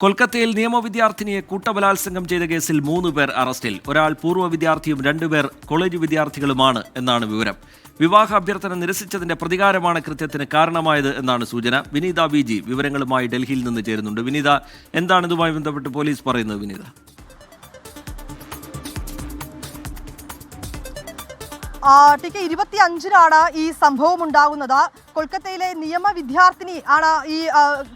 കൊൽക്കത്തയിൽ നിയമവിദ്യാർത്ഥിനിയെ കൂട്ടബലാത്സംഗം ചെയ്ത കേസിൽ 3 പേർ അറസ്റ്റിൽ. ഒരാൾ പൂർവ്വ വിദ്യാർത്ഥിയും 2 പേർ കോളേജ് വിദ്യാർത്ഥികളുമാണ് എന്നാണ് വിവരം. വിവാഹ അഭ്യർത്ഥന നിരസിച്ചതിന്റെ പ്രതികാരമാണ് കൃത്യത്തിന് കാരണമായത് എന്നാണ് സൂചന. വിനീത ബി വിവരങ്ങളുമായി ഡൽഹിയിൽ നിന്ന് ചേരുന്നുണ്ട്. വിനീത, എന്താണ് ഇതുമായി ബന്ധപ്പെട്ട് പോലീസ് പറയുന്നത്? വിനീത, ടിക്ക് 25-നാണ് ഈ സംഭവം ഉണ്ടാകുന്നത്. കൊൽക്കത്തയിലെ നിയമ വിദ്യാർത്ഥിനി ആണ് ഈ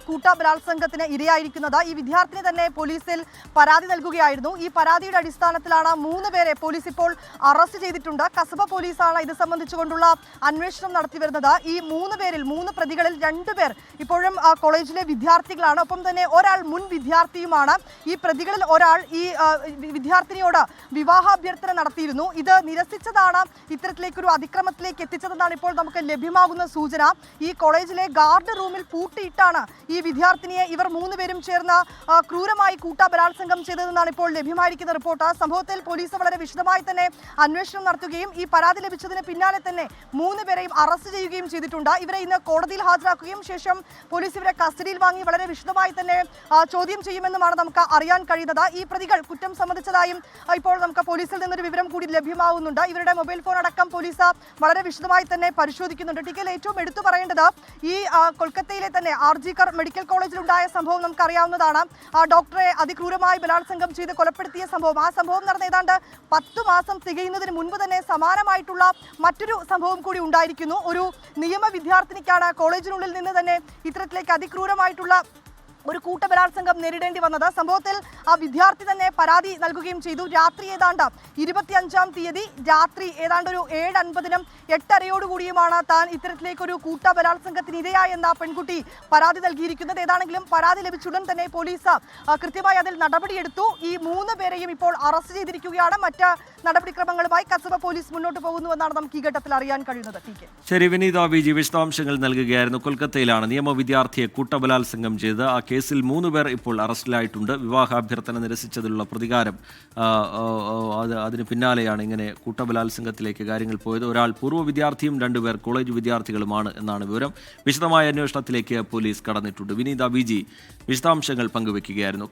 കൂട്ട ബലാത്സംഗത്തിന് ഇരയായിരിക്കുന്നത്. ഈ വിദ്യാർത്ഥിനി തന്നെ പോലീസിൽ പരാതി നൽകുകയായിരുന്നു. ഈ പരാതിയുടെ അടിസ്ഥാനത്തിലാണ് 3 പേരെ പോലീസ് ഇപ്പോൾ അറസ്റ്റ് ചെയ്തിട്ടുണ്ട്. കസബ പോലീസാണ് ഇത് സംബന്ധിച്ചുകൊണ്ടുള്ള അന്വേഷണം നടത്തി വരുന്നത്. ഈ 3 പേരിൽ 3 പ്രതികളിൽ 2 പേർ ഇപ്പോഴും കോളേജിലെ വിദ്യാർത്ഥികളാണ്. ഒപ്പം തന്നെ ഒരാൾ മുൻ വിദ്യാർത്ഥിയുമാണ്. ഈ പ്രതികളിൽ ഒരാൾ ഈ വിദ്യാർത്ഥിനിയോട് വിവാഹാഭ്യർത്ഥന നടത്തിയിരുന്നു. ഇത് നിരസിച്ചതാണ് ഇത്തരത്തിലേക്കൊരു അതിക്രമത്തിലേക്ക് എത്തിച്ചതെന്നാണ് ഇപ്പോൾ നമുക്ക് ലഭ്യമാകുന്ന സൂചന. ഈ കോളേജിലെ ഗാർഡ് റൂമിൽ പൂട്ടിയിട്ടാണ് ഈ വിദ്യാർത്ഥിനിയെ ഇവർ 3 പേരും ചേർന്ന് ക്രൂരമായി ബലാത്സംഗം ചെയ്തതെന്നാണ് ഇപ്പോൾ ലഭ്യമായിരിക്കുന്ന റിപ്പോർട്ട്. സംഭവത്തിൽ പോലീസ് വളരെ വിശദമായി തന്നെ അന്വേഷണം നടത്തുകയും ഈ പരാതി ലഭിച്ചതിന് പിന്നാലെ തന്നെ 3 പേരെയും അറസ്റ്റ് ചെയ്യുകയും ചെയ്തിട്ടുണ്ട്. ഇവരെ ഇന്ന് കോടതിയിൽ ഹാജരാക്കുകയും ശേഷം പോലീസ് ഇവരെ കസ്റ്റഡിയിൽ വാങ്ങി വളരെ വിശദമായി തന്നെ ചോദ്യം ചെയ്യുമെന്നുമാണ് നമുക്ക് അറിയാൻ കഴിയുന്നത്. ഈ പ്രതികൾ കുറ്റം സമ്മതിച്ചതായും ഇപ്പോൾ നമുക്ക് പോലീസിൽ നിന്നൊരു വിവരം കൂടി ലഭ്യമാവുന്നുണ്ട്. ഇവരുടെ മൊബൈൽ ഫോൺ അടക്കം പോലീസ് വളരെ വിശദമായി തന്നെ പരിശോധിക്കുന്നുണ്ട്. ടിക്കൽ ഏറ്റവും എടുത്തു പറയേണ്ടത് ഈ കൊൽക്കത്തയിലെ തന്നെ ആർജിക്കർ മെഡിക്കൽ കോളേജിലുണ്ടായ സംഭവം നമുക്കറിയാവുന്നതാണ്. ഡോക്ടറെ അതിക്രൂരമായി ബലാത്സംഗം ചെയ്ത് കൊലപ്പെടുത്തിയ സംഭവം. ആ സംഭവം നടന്ന ഏതാണ്ട് 10 മാസം തികയുന്നതിന് മുൻപ് തന്നെ സമാനമായിട്ടുള്ള മറ്റൊരു സംഭവം കൂടി ഉണ്ടായിരിക്കുന്നു. ഒരു നിയമ വിദ്യാർത്ഥിനിക്കാണ് കോളേജിനുള്ളിൽ നിന്ന് തന്നെ ഇത്തരത്തിലേക്ക് അതിക്രൂരമായിട്ടുള്ള ഒരു കൂട്ടബലാത്സംഗം നേരിടേണ്ടി വന്നത്. സംഭവത്തിൽ ആ വിദ്യാർത്ഥി തന്നെ പരാതി നൽകുകയും ചെയ്തു. രാത്രി ഏതാണ്ട് 25-ാം തീയതി രാത്രി ഏതാണ്ട് ഒരു 7:50-നും 8:30യോടുകൂടിയുമാണ് താൻ ഇത്തരത്തിലേക്കൊരു കൂട്ടബലാത്സംഗത്തിന് ഇരയായെന്ന പെൺകുട്ടി പരാതി നൽകിയിരിക്കുന്നത്. ഏതാണെങ്കിലും പരാതി ലഭിച്ചുടൻ തന്നെ പോലീസ് കൃത്യമായി അതിൽ നടപടിയെടുത്തു. ഈ 3 പേരെയും ഇപ്പോൾ അറസ്റ്റ് ചെയ്തിരിക്കുകയാണ്. മറ്റ് നടപടിക്രമങ്ങളുമായി കസബ പോലീസ് മുന്നോട്ട് പോകുന്നുവെന്നാണ് നമുക്ക് ഈ ഘട്ടത്തിൽ അറിയാൻ കഴിയുന്നത്. ശരി, വിനീത ബി വിശദാംശങ്ങൾ നൽകുകയായിരുന്നു. കൊൽക്കത്തയിലാണ് നിയമ വിദ്യാർത്ഥിയെ കൂട്ടബലാത്സംഗം ചെയ്ത് ആ കേസിൽ 3 പേർ ഇപ്പോൾ അറസ്റ്റിലായിട്ടുണ്ട്. വിവാഹാഭ്യർത്ഥന നിരസിച്ചതിലുള്ള പ്രതികാരം അതിന് പിന്നാലെയാണ് ഇങ്ങനെ കൂട്ടബലാത്സംഗത്തിലേക്ക് കാര്യങ്ങൾ പോയത്. ഒരാൾ പൂർവ്വ വിദ്യാർത്ഥിയും 2 പേർ കോളേജ് വിദ്യാർത്ഥികളുമാണ് എന്നാണ് വിവരം. വിശദമായ അന്വേഷണത്തിലേക്ക് പോലീസ് കടന്നിട്ടുണ്ട്. വിനീത ബി വിശദാംശങ്ങൾ പങ്കുവയ്ക്കുകയായിരുന്നു.